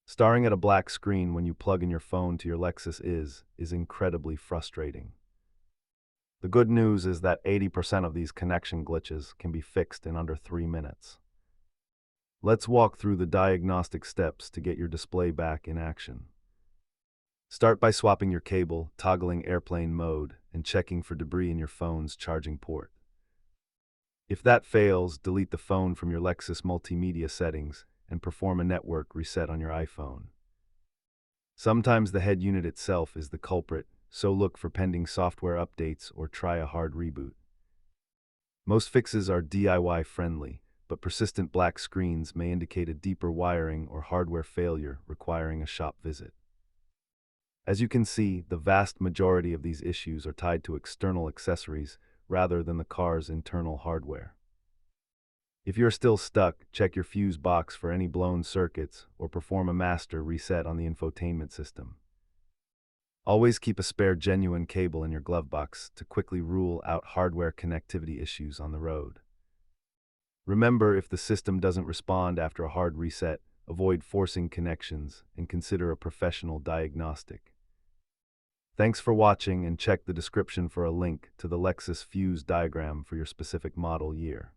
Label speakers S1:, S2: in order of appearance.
S1: Staring at a black screen when you plug in your phone to your Lexus is incredibly frustrating. The good news is that 80% of these connection glitches can be fixed in under 3 minutes. Let's walk through the diagnostic steps to get your display back in action. Start by swapping your cable, toggling airplane mode, and checking for debris in your phone's charging port. If that fails, delete the phone from your Lexus multimedia settings and perform a network reset on your iPhone. Sometimes the head unit itself is the culprit, so look for pending software updates or try a hard reboot. Most fixes are DIY friendly, but persistent black screens may indicate a deeper wiring or hardware failure requiring a shop visit. As you can see, the vast majority of these issues are tied to external accessories rather than the car's internal hardware. If you're still stuck, check your fuse box for any blown circuits or perform a master reset on the infotainment system. Always keep a spare genuine cable in your glove box to quickly rule out hardware connectivity issues on the road. Remember, if the system doesn't respond after a hard reset, avoid forcing connections and consider a professional diagnostic. Thanks for watching, and check the description for a link to the Lexus fuse diagram for your specific model year.